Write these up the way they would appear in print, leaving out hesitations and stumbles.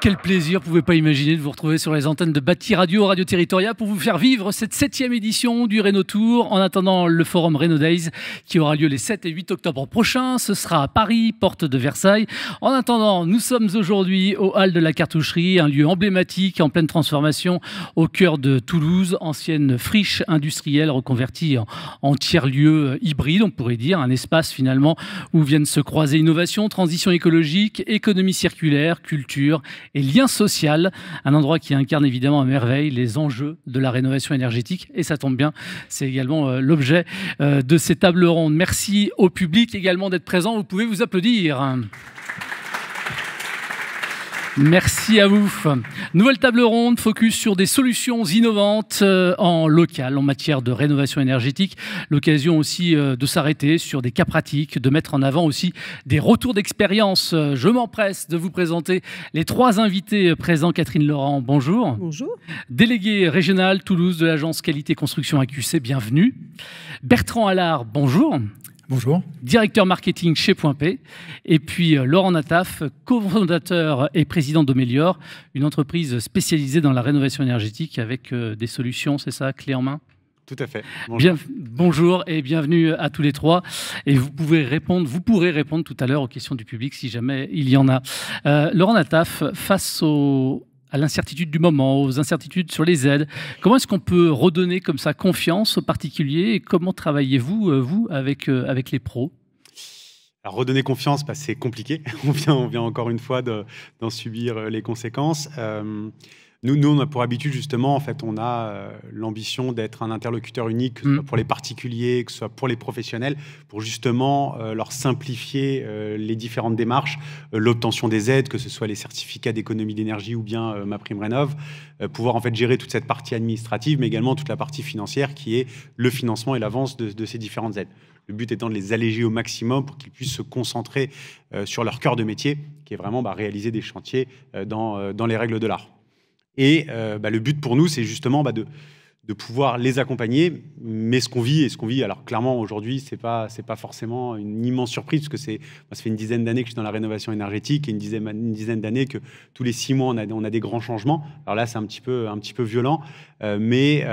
quel plaisir, vous ne pouvez pas imaginer de vous retrouver sur les antennes de Bâti Radio, Radio Territoria, pour vous faire vivre cette 7e édition du Renault Tour. En attendant le forum Renault Days qui aura lieu les 7 et 8 octobre prochains, ce sera à Paris, porte de Versailles. En attendant, nous sommes aujourd'hui au Hall de la Cartoucherie, un lieu emblématique en pleine transformation au cœur de Toulouse, ancienne friche industrielle reconvertie en tiers-lieu hybride, on pourrait dire, un espace finalement où viennent se croiser innovation, transition écologique, économie circulaire, culture et lien social, un endroit qui incarne évidemment à merveille les enjeux de la rénovation énergétique, et ça tombe bien, c'est également l'objet de ces tables rondes. Merci au public également d'être présent, vous pouvez vous applaudir. Merci à vous. Nouvelle table ronde, focus sur des solutions innovantes en local, en matière de rénovation énergétique. L'occasion aussi de s'arrêter sur des cas pratiques, de mettre en avant aussi des retours d'expérience. Je m'empresse de vous présenter les 3 invités présents. Catherine Laurent, bonjour. Bonjour. Délégué régional Toulouse de l'agence Qualité Construction AQC, bienvenue. Bertrand Allard, bonjour. Bonjour. Directeur marketing chez Point P. Et puis Laurent Nataf, cofondateur et président d'Omelior, une entreprise spécialisée dans la rénovation énergétique avec des solutions, c'est ça, clé en main? Tout à fait. Bonjour. Bonjour et bienvenue à tous les 3. Et vous pourrez répondre tout à l'heure aux questions du public si jamais il y en a. Laurent Nataf, face à l'incertitude du moment, aux incertitudes sur les aides. Comment est-ce qu'on peut redonner comme ça confiance aux particuliers et comment travaillez-vous, vous, avec les pros? Alors, redonner confiance, c'est compliqué. On vient encore une fois d'en subir les conséquences. Nous, on a pour habitude, justement, en fait, on a l'ambition d'être un interlocuteur unique, que ce soit pour les particuliers, que ce soit pour les professionnels, pour justement leur simplifier les différentes démarches, l'obtention des aides, que ce soit les certificats d'économie d'énergie ou bien MaPrimeRénov', pouvoir en fait gérer toute cette partie administrative, mais également toute la partie financière qui est le financement et l'avance de ces différentes aides. Le but étant de les alléger au maximum pour qu'ils puissent se concentrer sur leur cœur de métier, qui est vraiment réaliser des chantiers dans les règles de l'art. Et le but pour nous, c'est justement de pouvoir les accompagner. Mais ce qu'on vit, alors clairement aujourd'hui, c'est pas forcément une immense surprise, parce que ça fait une dizaine d'années que je suis dans la rénovation énergétique et une dizaine d'années que tous les 6 mois, on a des grands changements. Alors là, c'est un petit peu violent, mais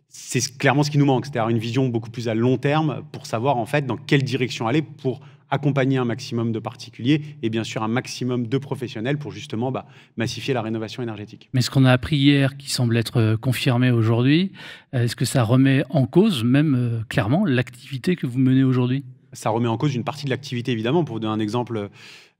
c'est clairement ce qui nous manque, c'est-à-dire une vision beaucoup plus à long terme pour savoir en fait dans quelle direction aller pour accompagner un maximum de particuliers et bien sûr un maximum de professionnels pour justement massifier la rénovation énergétique. Mais ce qu'on a appris hier, qui semble être confirmé aujourd'hui, est-ce que ça remet en cause même clairement l'activité que vous menez aujourd'hui? Ça remet en cause une partie de l'activité évidemment. Pour vous donner un exemple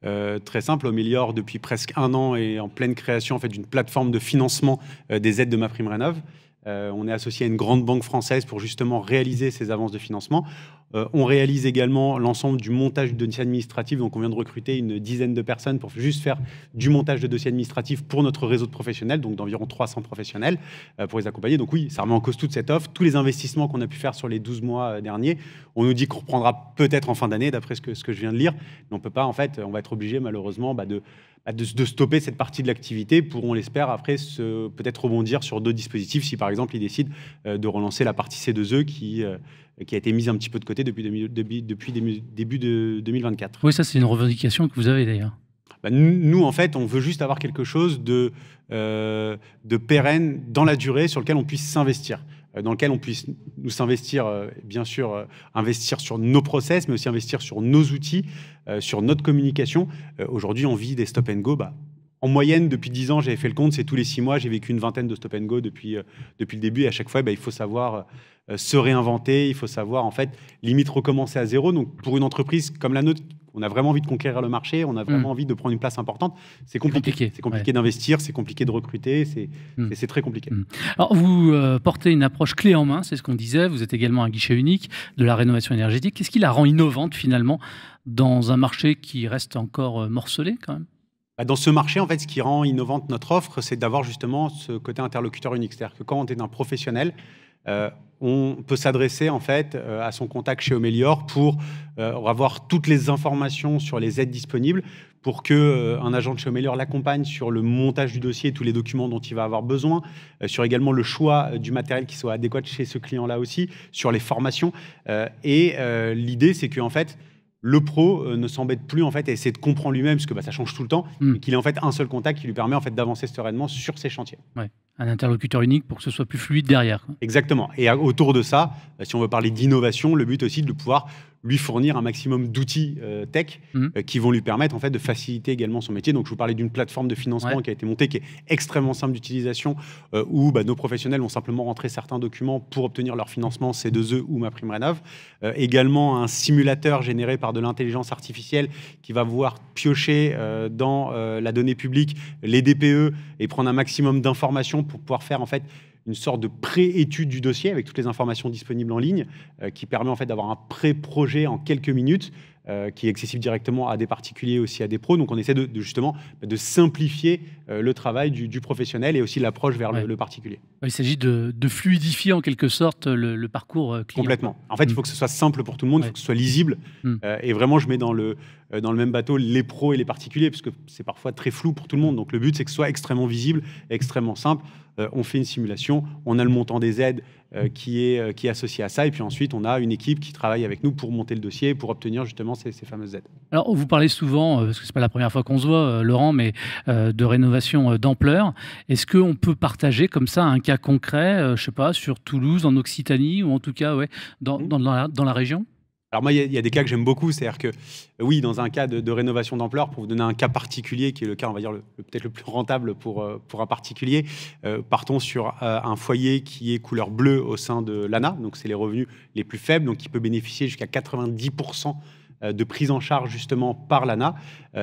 très simple, Omelior depuis presque 1 an est en pleine création en fait, d'une plateforme de financement des aides de MaPrimeRénov'. On est associé à une grande banque française pour justement réaliser ces avances de financement. On réalise également l'ensemble du montage de dossiers administratifs. Donc, on vient de recruter une dizaine de personnes pour juste faire du montage de dossiers administratifs pour notre réseau de professionnels, donc d'environ 300 professionnels, pour les accompagner. Donc oui, ça remet en cause toute cette offre. Tous les investissements qu'on a pu faire sur les 12 mois derniers, on nous dit qu'on reprendra peut-être en fin d'année, d'après ce que je viens de lire. Mais on peut pas, en fait, on va être obligé malheureusement de stopper cette partie de l'activité pour, on l'espère, après peut-être rebondir sur d'autres dispositifs si par exemple ils décident de relancer la partie C2E qui a été mise un petit peu de côté depuis début de 2024. Oui, ça c'est une revendication que vous avez d'ailleurs. Nous, en fait, on veut juste avoir quelque chose de pérenne dans la durée sur lequel on puisse s'investir. Dans lequel on puisse nous s'investir, bien sûr, investir sur nos process, mais aussi investir sur nos outils, sur notre communication. Aujourd'hui, on vit des stop and go. En moyenne, depuis 10 ans, j'avais fait le compte, c'est tous les 6 mois, j'ai vécu une vingtaine de stop and go depuis le début. Et à chaque fois, il faut savoir se réinventer, il faut savoir, en fait, limite recommencer à zéro. Donc, pour une entreprise comme la nôtre, on a vraiment envie de conquérir le marché, on a vraiment envie de prendre une place importante. C'est compliqué. C'est compliqué d'investir, c'est compliqué de recruter, c'est très compliqué. Alors, vous portez une approche clé en main, c'est ce qu'on disait. Vous êtes également un guichet unique de la rénovation énergétique. Qu'est-ce qui la rend innovante, finalement, dans un marché qui reste encore morcelé, quand même? Dans ce marché, en fait, ce qui rend innovante notre offre, c'est d'avoir justement ce côté interlocuteur unique. C'est-à-dire que quand on est un professionnel, on peut s'adresser en fait à son contact chez Omelior pour avoir toutes les informations sur les aides disponibles, pour qu'un agent de chez Omelior l'accompagne sur le montage du dossier, tous les documents dont il va avoir besoin, sur également le choix du matériel qui soit adéquat chez ce client-là aussi, sur les formations. Et l'idée, c'est qu'en fait, le pro ne s'embête plus en fait à essayer de comprendre lui-même, parce que ça change tout le temps, et qu'il ait en fait un seul contact qui lui permet en fait d'avancer sereinement sur ses chantiers. Ouais. Un interlocuteur unique pour que ce soit plus fluide derrière. Exactement. Et autour de ça, si on veut parler d'innovation, le but aussi de pouvoir lui fournir un maximum d'outils tech qui vont lui permettre en fait de faciliter également son métier. Donc je vous parlais d'une plateforme de financement qui a été montée, qui est extrêmement simple d'utilisation, où nos professionnels vont simplement rentrer certains documents pour obtenir leur financement, C2E ou MaPrimeRénov'. Également un simulateur généré par de l'intelligence artificielle qui va pouvoir piocher dans la donnée publique, les DPE, et prendre un maximum d'informations pour pouvoir faire en fait une sorte de pré-étude du dossier avec toutes les informations disponibles en ligne, qui permet en fait d'avoir un pré-projet en quelques minutes, qui est accessible directement à des particuliers, aussi à des pros. Donc on essaie justement de simplifier le travail du professionnel et aussi l'approche vers le particulier. Il s'agit de fluidifier en quelque sorte le parcours client. Complètement. En fait, il faut que ce soit simple pour tout le monde, il faut que ce soit lisible. Et vraiment, je mets dans le même bateau les pros et les particuliers, parce que c'est parfois très flou pour tout le monde. Donc le but, c'est que ce soit extrêmement visible, extrêmement simple. On fait une simulation, on a le montant des aides qui est associé à ça, et puis ensuite on a une équipe qui travaille avec nous pour monter le dossier, pour obtenir justement ces fameuses aides. Alors vous parlez souvent, parce que c'est pas la première fois qu'on se voit, Laurent, mais de rénovation d'ampleur. Est-ce qu'on peut partager comme ça un cas concret, je sais pas, sur Toulouse, en Occitanie, ou en tout cas dans la région? Alors moi, il y a des cas que j'aime beaucoup, c'est-à-dire que oui, dans un cas de rénovation d'ampleur, pour vous donner un cas particulier, qui est le cas, on va dire, peut-être le plus rentable pour un particulier, partons sur un foyer qui est couleur bleue au sein de l'ANA, donc c'est les revenus les plus faibles, donc qui peut bénéficier jusqu'à 90% de prise en charge justement par l'ANA,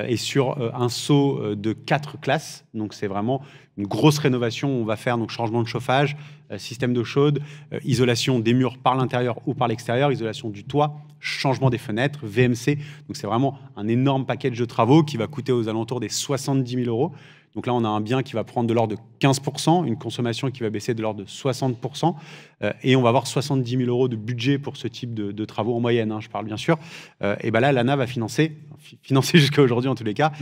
et sur un saut de 4 classes, donc c'est vraiment une grosse rénovation. On va faire donc changement de chauffage, système d'eau chaude, isolation des murs par l'intérieur ou par l'extérieur, isolation du toit, changement des fenêtres, VMC. Donc c'est vraiment un énorme package de travaux qui va coûter aux alentours des 70 000 €. Donc là, on a un bien qui va prendre de l'ordre de 15%, une consommation qui va baisser de l'ordre de 60%, et on va avoir 70 000 € de budget pour ce type de travaux en moyenne, je parle bien sûr. Et là, l'ANA va financer jusqu'à aujourd'hui en tous les cas,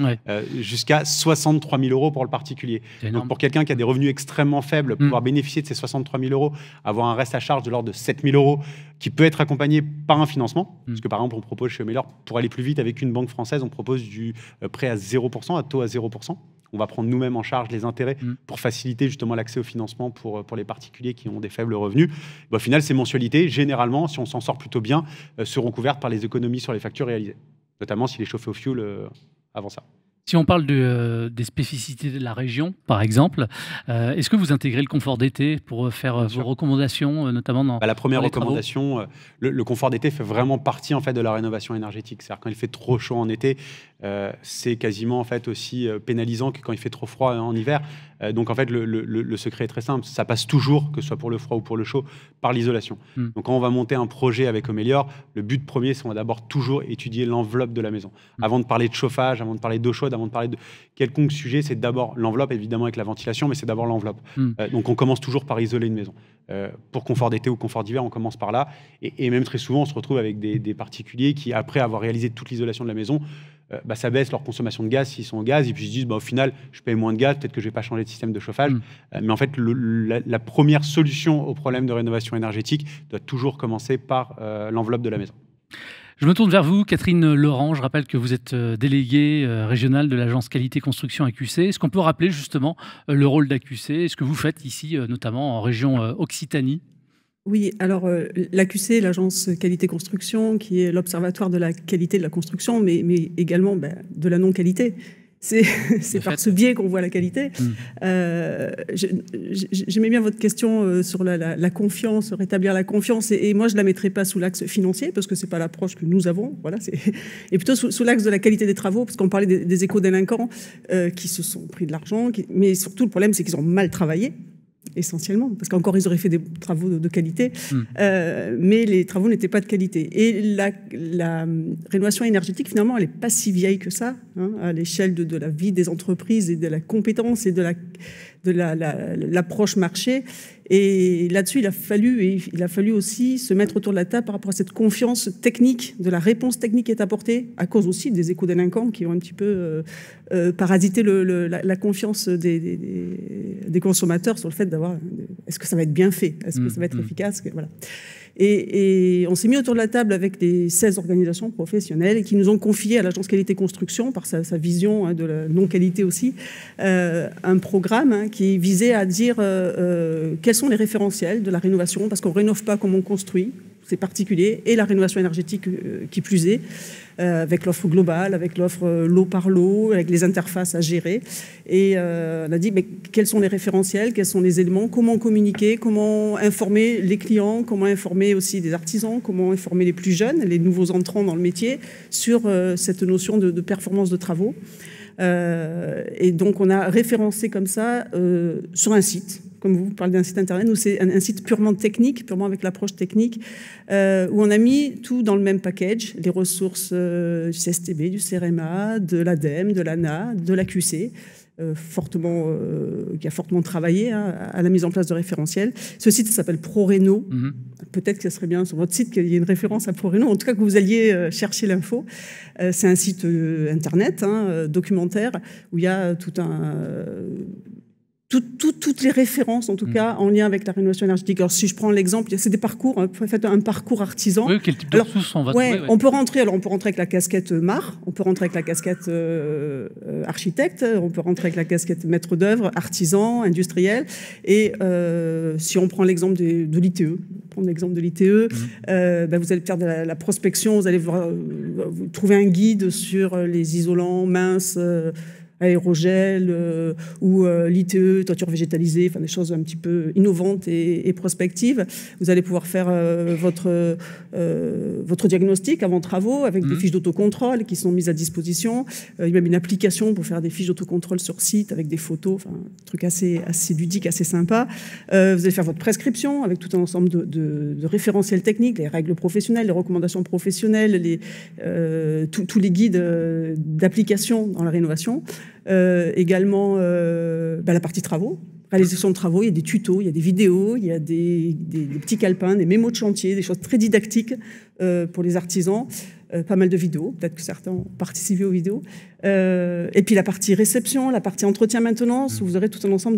jusqu'à 63 000 € pour le particulier. Donc pour quelqu'un qui a des revenus extrêmement faibles, pouvoir bénéficier de ces 63 000 €, avoir un reste à charge de l'ordre de 7 000 € qui peut être accompagné par un financement, parce que par exemple, on propose chez Omeller, pour aller plus vite avec une banque française, on propose du prêt à 0%, à taux à 0%. On va prendre nous-mêmes en charge les intérêts pour faciliter justement l'accès au financement pour les particuliers qui ont des faibles revenus. Au final, ces mensualités, généralement, si on s'en sort plutôt bien, seront couvertes par les économies sur les factures réalisées, notamment s'il est chauffé au fioul avant ça. Si on parle des spécificités de la région, par exemple, est-ce que vous intégrez le confort d'été pour faire vos recommandations, notamment dans la première recommandation, le confort d'été fait vraiment partie en fait de la rénovation énergétique. C'est-à-dire quand il fait trop chaud en été, c'est quasiment en fait aussi pénalisant que quand il fait trop froid en hiver. Donc en fait, le secret est très simple. Ça passe toujours, que ce soit pour le froid ou pour le chaud, par l'isolation. Donc quand on va monter un projet avec Omeller, le but premier, c'est qu'on va d'abord toujours étudier l'enveloppe de la maison. Avant de parler de chauffage, avant de parler d'eau chaude, avant de parler de quelconque sujet, c'est d'abord l'enveloppe, évidemment avec la ventilation, mais c'est d'abord l'enveloppe. Donc on commence toujours par isoler une maison. Pour confort d'été ou confort d'hiver, on commence par là. Et même très souvent, on se retrouve avec des particuliers qui, après avoir réalisé toute l'isolation de la maison, ça baisse leur consommation de gaz s'ils sont au gaz, et puis ils se disent au final je paye moins de gaz, peut-être que je vais pas changer de système de chauffage. Mais en fait la première solution au problème de rénovation énergétique doit toujours commencer par l'enveloppe de la maison. Je me tourne vers vous, Catherine Laurent. Je rappelle que vous êtes déléguée régionale de l'agence Qualité Construction AQC. Est-ce qu'on peut rappeler justement le rôle d'AQC? Est-ce que vous faites ici, notamment en région Occitanie? Oui, alors l'AQC, l'agence Qualité Construction, qui est l'observatoire de la qualité de la construction, mais également de la non-qualité. C'est par ce biais qu'on voit la qualité. J'aimais bien votre question sur la confiance, rétablir la confiance, et moi je ne la mettrai pas sous l'axe financier, parce que ce n'est pas l'approche que nous avons, voilà, et plutôt sous l'axe de la qualité des travaux, parce qu'on parlait des éco-délinquants qui se sont pris de l'argent, mais surtout le problème c'est qu'ils ont mal travaillé, essentiellement, parce qu'encore ils auraient fait des travaux de qualité, mais les travaux n'étaient pas de qualité. Et la rénovation énergétique, finalement, elle n'est pas si vieille que ça, à l'échelle de la vie des entreprises et de la compétence et de l'approche marché. Et là-dessus, il a fallu aussi se mettre autour de la table par rapport à cette confiance technique, de la réponse technique qui est apportée, à cause aussi des éco-délinquants qui ont un petit peu parasité la confiance des consommateurs sur le fait d'avoir, est-ce que ça va être bien fait, est-ce que ça va être efficace, voilà. Et on s'est mis autour de la table avec les 16 organisations professionnelles qui nous ont confié à l'agence qualité construction, par sa vision de la non-qualité aussi, un programme qui visait à dire quels sont les référentiels de la rénovation, parce qu'on ne rénove pas comme on construit, c'est particulier, et la rénovation énergétique qui plus est, avec l'offre globale, avec l'offre lot par lot, avec les interfaces à gérer. Et on a dit mais quels sont les référentiels, quels sont les éléments, comment communiquer, comment informer les clients, comment informer aussi des artisans, comment informer les plus jeunes, les nouveaux entrants dans le métier sur cette notion de performance de travaux. Et donc on a référencé comme ça sur un site. Comme vous parlez d'un site internet, nous c'est un site purement technique, purement avec l'approche technique, où on a mis tout dans le même package, les ressources du CSTB, du CEREMA, de l'ADEME, de l'ANA, de l'AQC, qui a fortement travaillé à la mise en place de référentiels. Ce site s'appelle ProRéno. Peut-être que ce serait bien sur votre site qu'il y ait une référence à ProRéno, en tout cas que vous alliez chercher l'info. C'est un site internet, documentaire, où il y a tout un... toutes les références, en tout cas, en lien avec la rénovation énergétique. Alors, si je prends l'exemple, c'est des parcours, faites un parcours artisan. Oui, quel type de ressources on va trouver, on peut rentrer. Alors, on peut rentrer avec la casquette MAR, on peut rentrer avec la casquette architecte, on peut rentrer avec la casquette maître d'œuvre, artisan, industriel. Et si on prend l'exemple de l'ITE, vous allez faire de la prospection, vous allez vous trouver un guide sur les isolants minces, aérogel ou l'ITE, toiture végétalisée, enfin des choses un petit peu innovantes et prospectives. Vous allez pouvoir faire votre diagnostic avant travaux avec des fiches d'autocontrôle qui sont mises à disposition. Il y a même une application pour faire des fiches d'autocontrôle sur site avec des photos, enfin un truc assez ludique, assez sympa. Vous allez faire votre prescription avec tout un ensemble de référentiels techniques, les règles professionnelles, les recommandations professionnelles, tous les guides d'application dans la rénovation. Également la partie travaux, réalisation de travaux, il y a des tutos, il y a des vidéos, il y a des petits calepins, des mémos de chantier, des choses très didactiques pour les artisans, pas mal de vidéos, peut-être que certains ont participé aux vidéos, et puis la partie réception, la partie entretien maintenance, où vous aurez tout un ensemble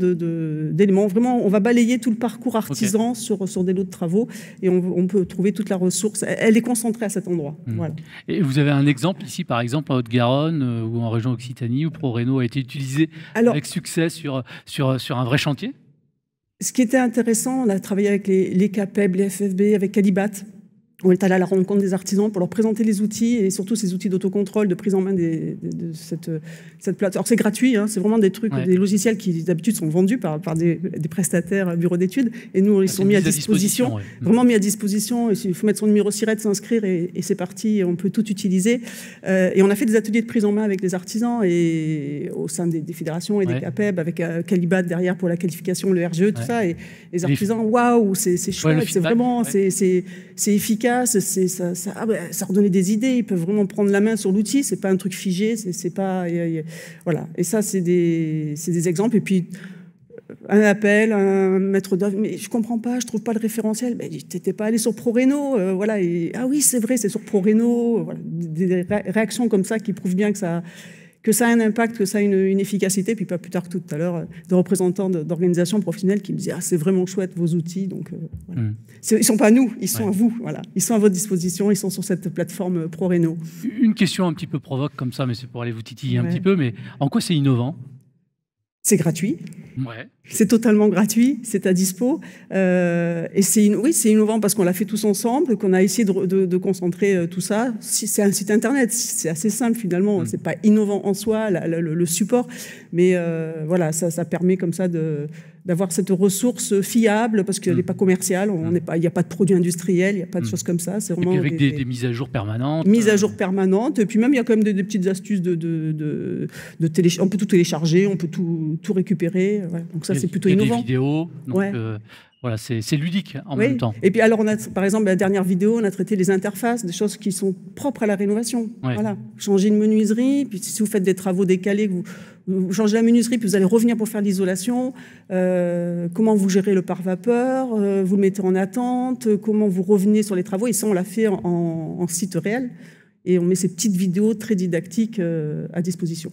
d'éléments. Vraiment, on va balayer tout le parcours artisan sur des lots de travaux, et on peut trouver toute la ressource. Elle est concentrée à cet endroit. Voilà. Et vous avez un exemple ici, par exemple, en Haute-Garonne ou en région Occitanie, où ProRéno a été utilisé avec succès sur un vrai chantier? Ce qui était intéressant, on a travaillé avec les CAPEB, les FFB, avec Calibat. On est allé à la rencontre des artisans pour leur présenter les outils et surtout ces outils d'autocontrôle, de prise en main de cette plateforme. Alors c'est gratuit, c'est vraiment des trucs, des logiciels qui d'habitude sont vendus par des prestataires, bureaux d'études, et nous ils sont mis à disposition, vraiment mis à disposition. Il faut mettre son numéro SIRET, s'inscrire et c'est parti, on peut tout utiliser. Et on a fait des ateliers de prise en main avec les artisans et au sein des fédérations et des CAPEB, avec Calibat derrière pour la qualification, le RGE, tout ça, et les artisans, waouh, c'est chouette, c'est vraiment, c'est efficace. Ça redonnait des idées, ils peuvent vraiment prendre la main sur l'outil, c'est pas un truc figé, c'est pas... voilà. Et ça, c'est des exemples. Et puis, un appel, un maître d'œuvre, mais je comprends pas, je trouve pas le référentiel. Mais t'étais pas allé sur ProRéno, voilà. Ah oui, c'est vrai, c'est sur ProRéno. Voilà. Des réactions comme ça qui prouvent bien que ça a un impact, que ça a une efficacité. Puis pas plus tard que tout à l'heure, des représentants d'organisations professionnelles qui me disaient « Ah, c'est vraiment chouette, vos outils. » Donc, voilà. Ils ne sont pas à nous, ils sont à vous. Voilà. Ils sont à votre disposition, ils sont sur cette plateforme ProRéno. Une question un petit peu provoque comme ça, mais c'est pour aller vous titiller un petit peu. Mais en quoi c'est innovant? C'est gratuit. C'est totalement gratuit, c'est à dispo. Et c'est innovant parce qu'on l'a fait tous ensemble, qu'on a essayé de concentrer tout ça. C'est un site internet, c'est assez simple finalement. C'est pas innovant en soi, le support, mais voilà, ça permet comme ça d'avoir cette ressource fiable parce qu'elle n'est pas commerciale, il n'y a pas de produits industriels, il n'y a pas de choses comme ça. Et puis avec des mises à jour permanentes. Mises à jour permanentes. Et puis même, il y a quand même des petites astuces on peut tout télécharger, on peut tout récupérer. Voilà. Donc ça, c'est plutôt innovant. Des vidéos. Donc, voilà, c'est ludique en même temps. Et puis alors, par exemple, la dernière vidéo, on a traité les interfaces, des choses qui sont propres à la rénovation. Voilà. Changer une menuiserie, puis si vous faites des travaux décalés, vous changez la menuiserie, puis vous allez revenir pour faire l'isolation. Comment vous gérez le pare-vapeur, vous le mettez en attente, comment vous revenez sur les travaux. Et ça, on l'a fait en site réel. Et on met ces petites vidéos très didactiques à disposition.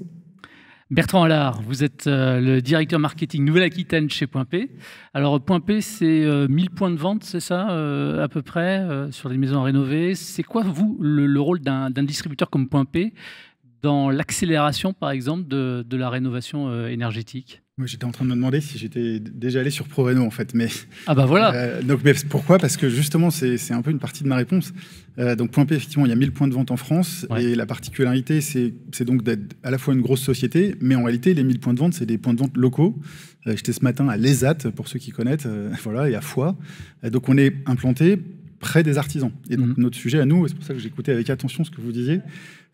Bertrand Allard, vous êtes le directeur marketing Nouvelle-Aquitaine chez Point P. Alors Point P, c'est 1000 points de vente, c'est ça, à peu près, sur les maisons à rénover. C'est quoi, vous, le rôle d'un distributeur comme Point P dans l'accélération, par exemple, de la rénovation énergétique? Moi, j'étais en train de me demander si j'étais déjà allé sur ProRéno, en fait. Mais, ah bah voilà. Mais pourquoi? Parce que justement, c'est un peu une partie de ma réponse. Donc Point P, effectivement, il y a 1000 points de vente en France. Ouais. Et la particularité, c'est donc d'être à la fois une grosse société, mais en réalité, les 1000 points de vente, c'est des points de vente locaux. J'étais ce matin à l'ESAT, pour ceux qui connaissent, voilà, et à Foix. Donc on est implanté près des artisans. Et donc notre sujet à nous, et c'est pour ça que j'écoutais avec attention ce que vous disiez,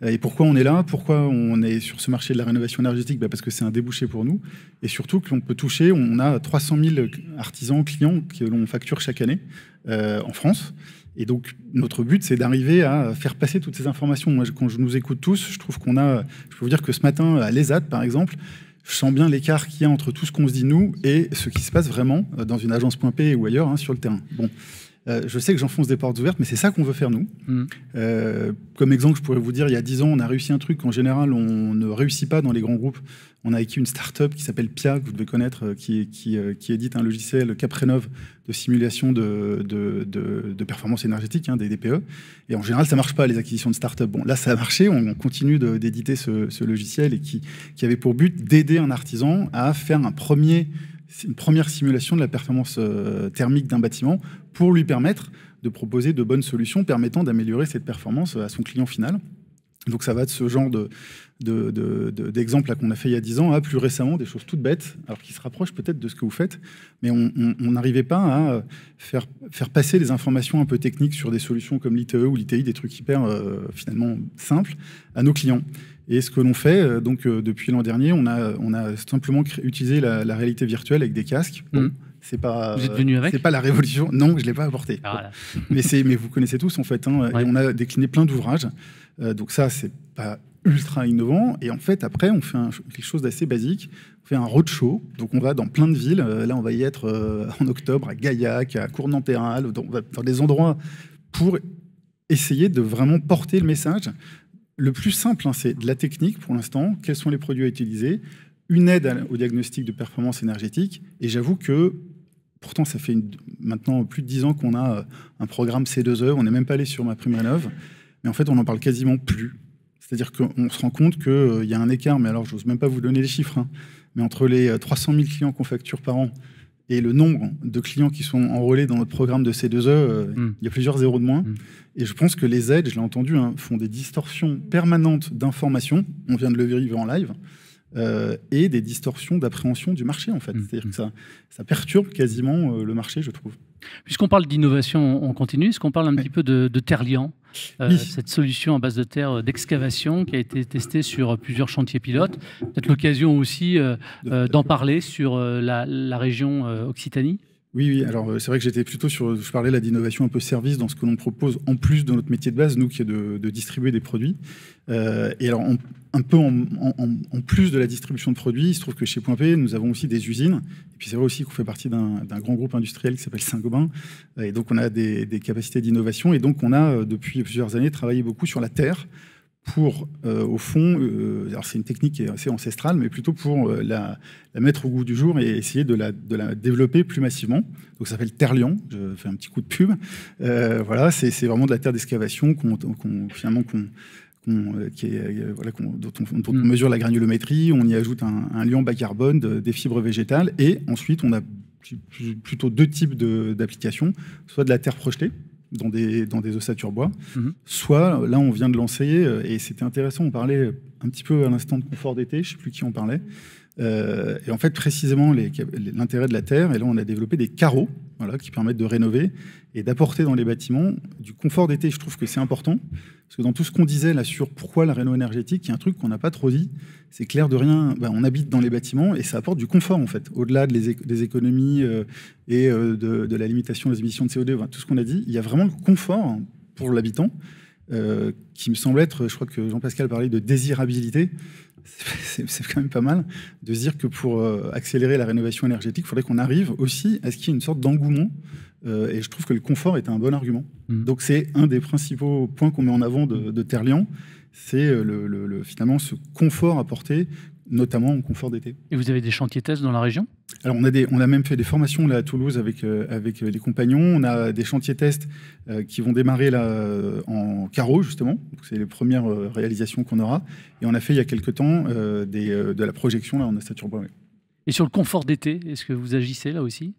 et pourquoi on est là, pourquoi on est sur ce marché de la rénovation énergétique, parce que c'est un débouché pour nous, et surtout que l'on peut toucher, on a 300 000 artisans, clients que l'on facture chaque année en France. Et donc notre but, c'est d'arriver à faire passer toutes ces informations. Moi, quand je nous écoute tous, je trouve qu'on a, je peux vous dire que ce matin, à l'ESAT, par exemple, je sens bien l'écart qu'il y a entre tout ce qu'on se dit nous et ce qui se passe vraiment dans une agence Point P ou ailleurs, sur le terrain. Bon. Je sais que j'enfonce des portes ouvertes, mais c'est ça qu'on veut faire, nous. Comme exemple, je pourrais vous dire, il y a 10 ans, on a réussi un truc qu'en général, on ne réussit pas dans les grands groupes. On a acquis une start-up qui s'appelle PIA, que vous devez connaître, qui édite un logiciel CapRénov de simulation de performance énergétique, des DPE. Et en général, ça ne marche pas, les acquisitions de start-up. Bon, là, ça a marché. On continue d'éditer ce logiciel et qui avait pour but d'aider un artisan à faire une première simulation de la performance thermique d'un bâtiment pour lui permettre de proposer de bonnes solutions permettant d'améliorer cette performance à son client final. Donc ça va de ce genre d'exemple qu'on a fait il y a 10 ans à plus récemment des choses toutes bêtes, alors qui se rapprochent peut-être de ce que vous faites, mais on n'arrivait pas à faire passer les informations un peu techniques sur des solutions comme l'ITE ou l'ITI, des trucs hyper finalement simples, à nos clients. Et ce que l'on fait, depuis l'an dernier, on a simplement utilisé la réalité virtuelle avec des casques. Bon, c'est pas, vous êtes venu avec? C'est pas la révolution. Non, je l'ai pas apporté. Ah, mais vous connaissez tous en fait. Ouais. Et on a décliné plein d'ouvrages. Donc ça, c'est pas ultra innovant. Et en fait, après, on fait quelque chose d'assez basique. On fait un roadshow. Donc on va dans plein de villes. Là, on va y être en octobre à Gaillac, à Cournanterral. On va dans des endroits pour essayer de vraiment porter le message. Le plus simple, c'est de la technique pour l'instant. Quels sont les produits à utiliser? Une aide au diagnostic de performance énergétique. Et j'avoue que, pourtant, ça fait maintenant plus de 10 ans qu'on a un programme C2E. On n'est même pas allé sur MaPrimeRénov'. Mais en fait, on n'en parle quasiment plus. C'est-à-dire qu'on se rend compte qu'il y a un écart, mais alors je n'ose même pas vous donner les chiffres, mais entre les 300 000 clients qu'on facture par an et le nombre de clients qui sont enrôlés dans notre programme de C2E, il y a plusieurs zéros de moins. Et je pense que les aides, je l'ai entendu, font des distorsions permanentes d'informations, on vient de le vérifier en live, et des distorsions d'appréhension du marché, en fait. C'est-à-dire que ça perturbe quasiment le marché, je trouve. Puisqu'on parle d'innovation, on continue. Est-ce qu'on parle un petit peu de Terlian, cette solution à base de terre d'excavation qui a été testée sur plusieurs chantiers pilotes? Peut-être l'occasion aussi d'en parler sur la région Occitanie? Oui, alors c'est vrai que j'étais plutôt je parlais là d'innovation un peu service dans ce que l'on propose en plus de notre métier de base, nous qui est de distribuer des produits. Et alors un peu en plus de la distribution de produits, il se trouve que chez Point P, nous avons aussi des usines. Et puis c'est vrai aussi qu'on fait partie d'un grand groupe industriel qui s'appelle Saint-Gobain. Et donc on a des capacités d'innovation. Et donc on a depuis plusieurs années travaillé beaucoup sur la terre pour, au fond, alors c'est une technique qui est assez ancestrale, mais plutôt pour la mettre au goût du jour et essayer de la développer plus massivement. Donc ça s'appelle Terlian, je fais un petit coup de pub. Voilà, c'est vraiment de la terre d'excavation dont on mesure la granulométrie, on y ajoute un liant bas carbone, des fibres végétales, et ensuite on a plutôt deux types d'applications, soit de la terre projetée, dans des ossatures bois, soit, là, on vient de lancer, et c'était intéressant, on parlait un petit peu à l'instant de confort d'été, je ne sais plus qui en parlait, et en fait, précisément, l'intérêt de la terre, et là, on a développé des carreaux, voilà, qui permettent de rénover et d'apporter dans les bâtiments du confort d'été. Je trouve que c'est important, parce que dans tout ce qu'on disait là sur pourquoi la réno énergétique, il y a un truc qu'on n'a pas trop dit, c'est clair de rien, on habite dans les bâtiments et ça apporte du confort en fait, au-delà des économies et de la limitation des émissions de CO2, tout ce qu'on a dit, il y a vraiment le confort pour l'habitant qui me semble être, je crois que Jean-Pascal parlait de désirabilité, c'est quand même pas mal de se dire que pour accélérer la rénovation énergétique, il faudrait qu'on arrive aussi à ce qu'il y ait une sorte d'engouement. Et je trouve que le confort est un bon argument. Donc c'est un des principaux points qu'on met en avant de Terlian, c'est finalement ce confort apporté notamment en confort d'été. Et vous avez des chantiers tests dans la région? Alors on a même fait des formations là, à Toulouse avec les compagnons. On a des chantiers tests qui vont démarrer là, en carreau, justement. C'est les premières réalisations qu'on aura. Et on a fait il y a quelques temps de la projection là, en ossature-bois. Et sur le confort d'été, est-ce que vous agissez là aussi?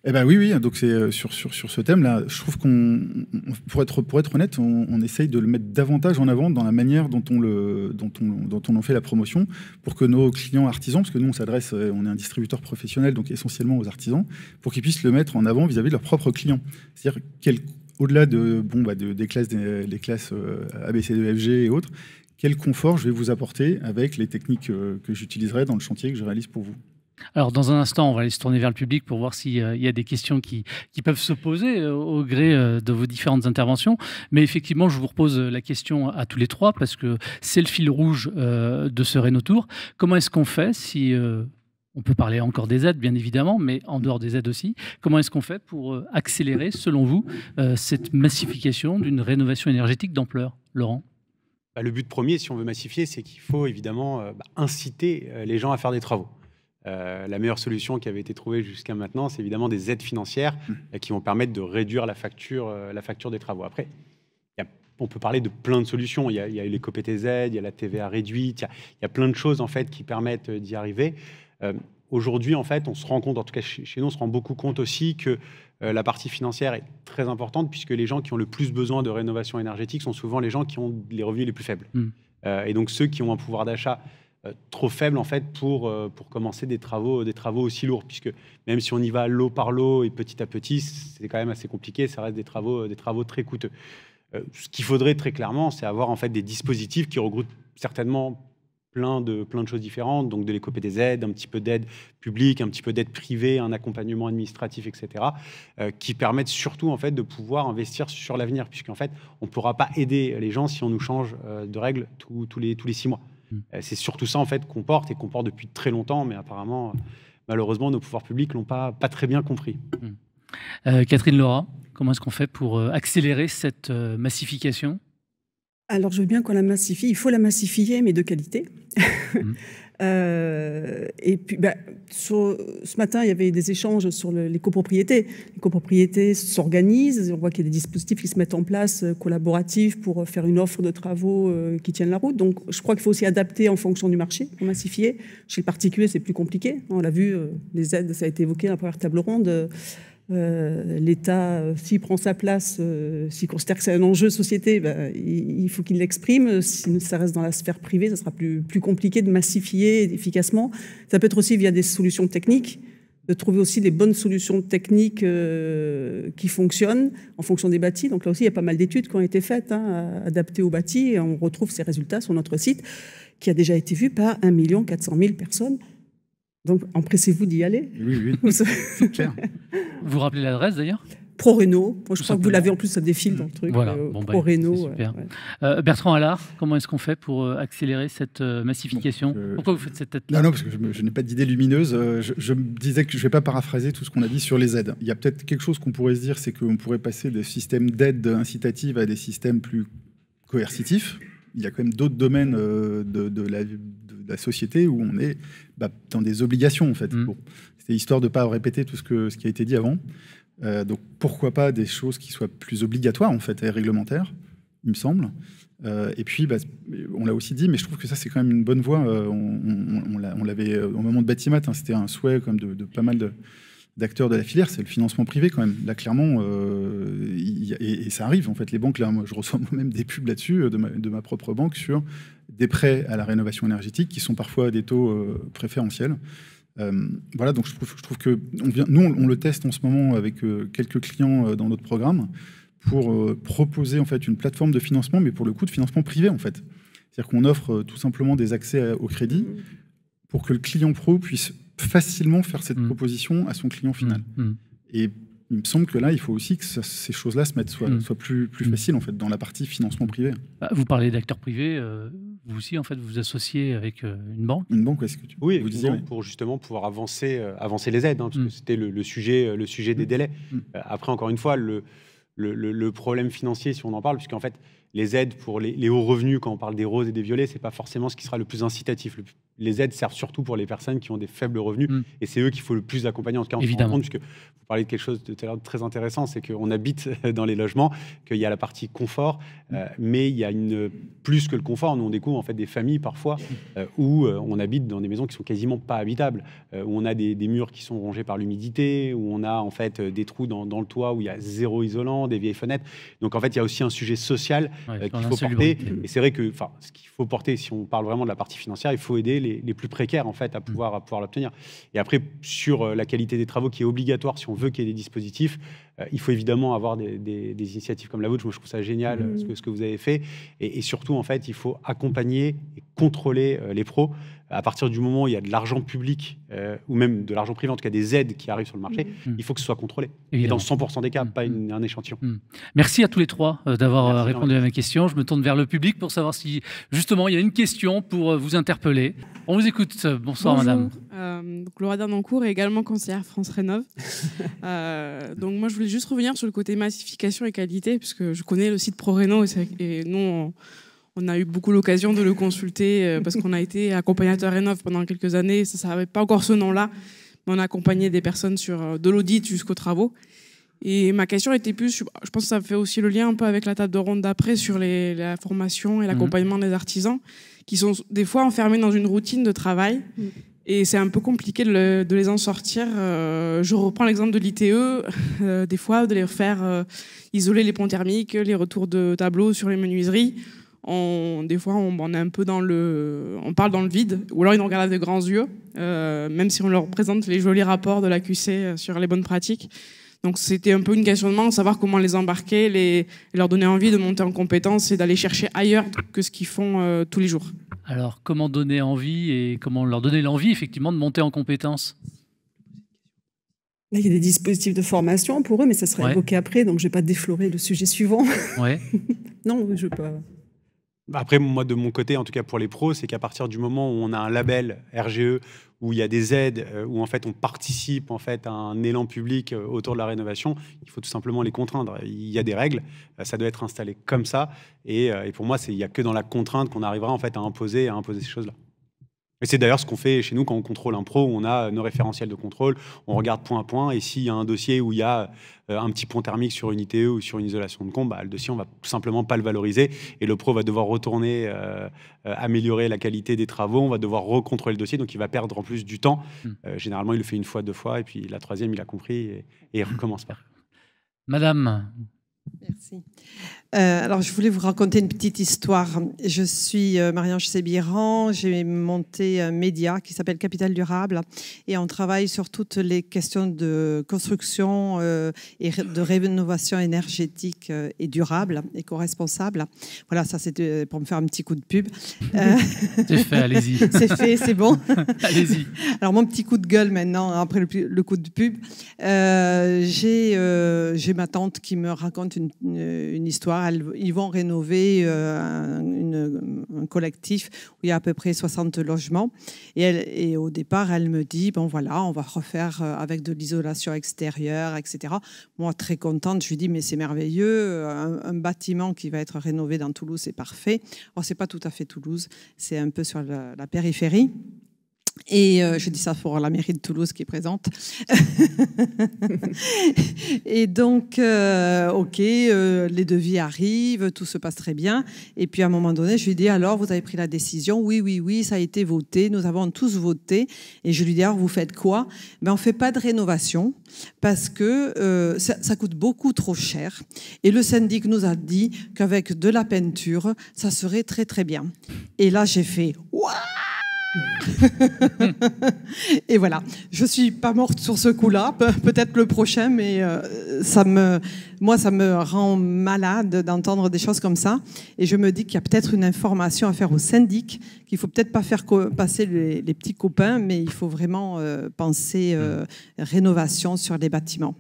Eh ben oui, donc c'est sur ce thème-là, je trouve pour être honnête, on essaye de le mettre davantage en avant dans la manière dont on en fait la promotion, pour que nos clients artisans, parce que nous on est un distributeur professionnel, donc essentiellement aux artisans, pour qu'ils puissent le mettre en avant vis-à-vis de leurs propres clients. C'est-à-dire au-delà des classes ABCDEFG et autres, quel confort je vais vous apporter avec les techniques que j'utiliserai dans le chantier que je réalise pour vous. Alors, dans un instant, on va aller se tourner vers le public pour voir s'il y a des questions qui peuvent se poser au gré de vos différentes interventions. Mais effectivement, je vous repose la question à tous les trois parce que c'est le fil rouge de ce Rénotour. Comment est-ce qu'on fait si... on peut parler encore des aides, bien évidemment, mais en dehors des aides aussi. Comment est-ce qu'on fait pour accélérer, selon vous, cette massification d'une rénovation énergétique d'ampleur? Laurent? Le but premier, si on veut massifier, c'est qu'il faut évidemment inciter les gens à faire des travaux. La meilleure solution qui avait été trouvée jusqu'à maintenant, c'est évidemment des aides financières qui vont permettre de réduire la facture des travaux. Après, on peut parler de plein de solutions. Il y a l'éco-PTZ, il y a la TVA réduite, il y a plein de choses en fait qui permettent d'y arriver. Aujourd'hui, en fait, on se rend compte, en tout cas chez nous, on se rend beaucoup compte aussi que la partie financière est très importante puisque les gens qui ont le plus besoin de rénovation énergétique sont souvent les gens qui ont les revenus les plus faibles. Et donc ceux qui ont un pouvoir d'achat trop faible en fait pour commencer des travaux aussi lourds, puisque même si on y va lot par lot et petit à petit, c'est quand même assez compliqué, ça reste des travaux très coûteux. Ce qu'il faudrait très clairement, c'est avoir en fait des dispositifs qui regroupent certainement plein de choses différentes, donc de l'éco-PTZ, un petit peu d'aide publique, un petit peu d'aide privée, un accompagnement administratif, etc., qui permettent surtout en fait de pouvoir investir sur l'avenir, puisqu'en fait on ne pourra pas aider les gens si on nous change de règles tous les 6 mois. C'est surtout ça en fait qu'on porte depuis très longtemps, mais apparemment, malheureusement, nos pouvoirs publics l'ont pas très bien compris. Catherine Laura, comment est-ce qu'on fait pour accélérer cette massification? Alors, je veux bien qu'on la massifie. Il faut la massifier, mais de qualité. Et puis, ce matin, il y avait des échanges sur les copropriétés. Les copropriétés s'organisent. On voit qu'il y a des dispositifs qui se mettent en place collaboratifs pour faire une offre de travaux qui tiennent la route. Donc, je crois qu'il faut aussi adapter en fonction du marché pour massifier. Chez le particulier, c'est plus compliqué. On l'a vu, les aides, ça a été évoqué dans la première table ronde. L'État, s'il prend sa place, s'il considère que c'est un enjeu de société, il faut qu'il l'exprime. Si ça reste dans la sphère privée, ça sera plus compliqué de massifier efficacement. Ça peut être aussi via des solutions techniques, de trouver aussi des bonnes solutions techniques qui fonctionnent en fonction des bâtis. Donc là aussi, il y a pas mal d'études qui ont été faites, adaptées aux bâtis, et on retrouve ces résultats sur notre site, qui a déjà été vu par 1 400 000 personnes. Donc, empressez-vous d'y aller. Oui, c'est clair. Vous rappelez l'adresse d'ailleurs? ProRéno. Moi, je crois que vous l'avez en plus, ça défile dans le truc. Voilà, ProRéno. Super. Bertrand Allard, comment est-ce qu'on fait pour accélérer cette massification? Pourquoi vous faites cette tête-là? Non, parce que je n'ai pas d'idée lumineuse. Je me disais que je ne vais pas paraphraser tout ce qu'on a dit sur les aides. Il y a peut-être quelque chose qu'on pourrait se dire, c'est qu'on pourrait passer des systèmes d'aide incitative à des systèmes plus coercitifs. Il y a quand même d'autres domaines de la société où on est dans des obligations, en fait. Bon, c'est histoire de ne pas répéter tout ce qui a été dit avant. Donc, pourquoi pas des choses qui soient plus obligatoires, en fait, et réglementaires, il me semble. Et puis, on l'a aussi dit, mais je trouve que ça, c'est quand même une bonne voie. On l'avait au moment de Batimat, c'était un souhait comme de pas mal d'acteurs de la filière, c'est le financement privé quand même. Là, clairement, et ça arrive, en fait. Les banques, là, moi, je reçois moi-même des pubs là-dessus, de ma propre banque, sur des prêts à la rénovation énergétique qui sont parfois à des taux préférentiels. Voilà, donc je trouve que nous, on le teste en ce moment avec quelques clients dans notre programme pour proposer en fait une plateforme de financement, mais pour le coup de financement privé, en fait. C'est-à-dire qu'on offre tout simplement des accès au crédit pour que le client pro puisse facilement faire cette proposition à son client final. Et il me semble que là, il faut aussi que ces choses-là soient plus faciles en fait, dans la partie financement privé. Vous parlez d'acteurs privés, vous aussi, en fait, vous vous associez avec une banque? Une banque, est-ce que vous disiez, pour justement pouvoir avancer les aides, parce que c'était le sujet des délais. Après, encore une fois, le problème financier, si on en parle, puisqu'en fait, les aides pour les hauts revenus, quand on parle des roses et des violets, c'est pas forcément ce qui sera le plus incitatif. les aides servent surtout pour les personnes qui ont des faibles revenus. Et c'est eux qu'il faut le plus accompagner. En tout cas, on se rend compte, puisque vous parlez de quelque chose de très intéressant, c'est qu'on habite dans les logements, qu'il y a la partie confort, mais il y a plus que le confort. Nous, on découvre en fait des familles parfois où on habite dans des maisons qui sont quasiment pas habitables, où on a des murs qui sont rongés par l'humidité, où on a en fait des trous dans le toit où il y a zéro isolant, des vieilles fenêtres. Donc en fait, il y a aussi un sujet social qu'il faut porter. Et c'est vrai que ce qu'il faut porter, si on parle vraiment de la partie financière, il faut aider les plus précaires en fait à pouvoir l'obtenir. Et après, sur la qualité des travaux qui est obligatoire si on veut qu'il y ait des dispositifs, il faut évidemment avoir des initiatives comme la vôtre. Moi, je trouve ça génial ce que vous avez fait. Et surtout, en fait, il faut accompagner et contrôler les pros. À partir du moment où il y a de l'argent public ou même de l'argent privé, en tout cas des aides qui arrivent sur le marché, il faut que ce soit contrôlé. Évidemment. Et dans 100% des cas, pas un échantillon. Merci à tous les trois d'avoir répondu à ma question. Je me tourne vers le public pour savoir si, justement, il y a une question pour vous interpeller. On vous écoute. Bonsoir, madame. Donc, Laura Dernancourt est également conseillère France Rénov. Donc, moi, je voulais juste revenir sur le côté massification et qualité, puisque je connais le site ProRéno et nous, on a eu beaucoup l'occasion de le consulter parce qu'on a été accompagnateur Rénov pendant quelques années. Ça n'avait pas encore ce nom-là, mais on a accompagné des personnes sur de l'audit jusqu'aux travaux. Et ma question était plus, je pense que ça fait aussi le lien un peu avec la table de ronde d'après sur la formation et l'accompagnement des artisans qui sont des fois enfermés dans une routine de travail. Et c'est un peu compliqué de les en sortir. Je reprends l'exemple de l'ITE, des fois de les faire isoler les ponts thermiques, les retours de tableaux sur les menuiseries. Des fois, on est un peu on parle dans le vide, ou alors ils nous regardent avec de grands yeux, même si on leur présente les jolis rapports de l'AQC sur les bonnes pratiques. Donc c'était un peu une questionnement, savoir comment les embarquer, et leur donner envie de monter en compétences et d'aller chercher ailleurs que ce qu'ils font tous les jours. Alors, comment donner envie et comment leur donner l'envie, effectivement, de monter en compétences ? Là, il y a des dispositifs de formation pour eux, mais ça sera évoqué après, donc je ne vais pas déflorer le sujet suivant. Non, je ne veux pas... Après, moi, de mon côté, en tout cas pour les pros, c'est qu'à partir du moment où on a un label RGE, où il y a des aides, où en fait on participe en fait à un élan public autour de la rénovation, il faut tout simplement les contraindre. Il y a des règles, ça doit être installé comme ça. Et pour moi, il n'y a que dans la contrainte qu'on arrivera en fait à imposer ces choses-là. Et c'est d'ailleurs ce qu'on fait chez nous quand on contrôle un pro, où on a nos référentiels de contrôle, on regarde point à point, et s'il y a un dossier où il y a un petit pont thermique sur une ITE ou sur une isolation de comble, le dossier, on va tout simplement pas le valoriser, et le pro va devoir retourner améliorer la qualité des travaux, on va devoir recontrôler le dossier, donc il va perdre en plus du temps. Généralement, il le fait une fois, deux fois, et puis la troisième, il a compris, et il recommence pas. Madame. Merci. Alors, je voulais vous raconter une petite histoire. Je suis Marie-Ange Sébiran. J'ai monté un média qui s'appelle Capital Durable et on travaille sur toutes les questions de construction et de rénovation énergétique et durable, éco-responsable. Voilà, ça c'était pour me faire un petit coup de pub. C'est fait, allez-y. C'est fait, c'est bon. Allez-y. Alors, mon petit coup de gueule maintenant, après le coup de pub. J'ai ma tante qui me raconte une histoire. Ils vont rénover un collectif où il y a à peu près 60 logements. Et au départ, elle me dit, bon voilà, on va refaire avec de l'isolation extérieure, etc. Moi, très contente, je lui dis, mais c'est merveilleux, un bâtiment qui va être rénové dans Toulouse, c'est parfait. Alors, c'est pas tout à fait Toulouse, c'est un peu sur la périphérie. Et je dis ça pour la mairie de Toulouse qui est présente. Et donc, les devis arrivent, tout se passe très bien. Et puis à un moment donné, je lui dis, alors, vous avez pris la décision ? Oui, ça a été voté, nous avons tous voté. Et je lui dis, alors, vous faites quoi ? On ne fait pas de rénovation parce que ça coûte beaucoup trop cher. Et le syndic nous a dit qu'avec de la peinture, ça serait très, très bien. Et là, j'ai fait, waouh ! Et voilà, je suis pas morte sur ce coup-là, peut-être le prochain, mais ça me rend malade d'entendre des choses comme ça. Et je me dis qu'il y a peut-être une information à faire au syndic, qu'il faut peut-être pas faire passer les petits copains, mais il faut vraiment penser rénovation sur les bâtiments.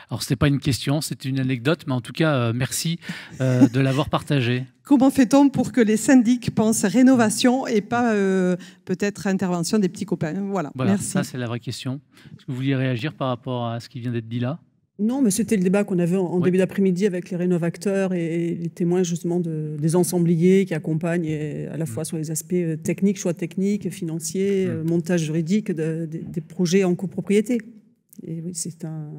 Alors, ce n'est pas une question, c'est une anecdote, mais en tout cas, merci de l'avoir partagée. Comment fait-on pour que les syndics pensent rénovation et pas peut-être intervention des petits copains ? Voilà, merci. Ça, c'est la vraie question. Est-ce que vous vouliez réagir par rapport à ce qui vient d'être dit là ? Non, mais c'était le débat qu'on avait en début d'après-midi avec les rénovateurs et les témoins justement des ensembliers qui accompagnent à la fois sur les aspects techniques, choix techniques, financiers, montage juridique des projets en copropriété. Et oui, c'est un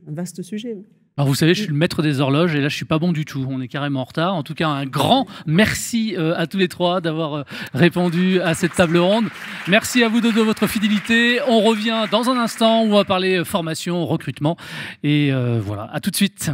vaste sujet. Alors vous savez, je suis le maître des horloges et là je suis pas bon du tout. On est carrément en retard. En tout cas, un grand merci à tous les trois d'avoir répondu à cette table ronde. Merci à vous de votre fidélité. On revient dans un instant où on va parler formation, recrutement et voilà. À tout de suite.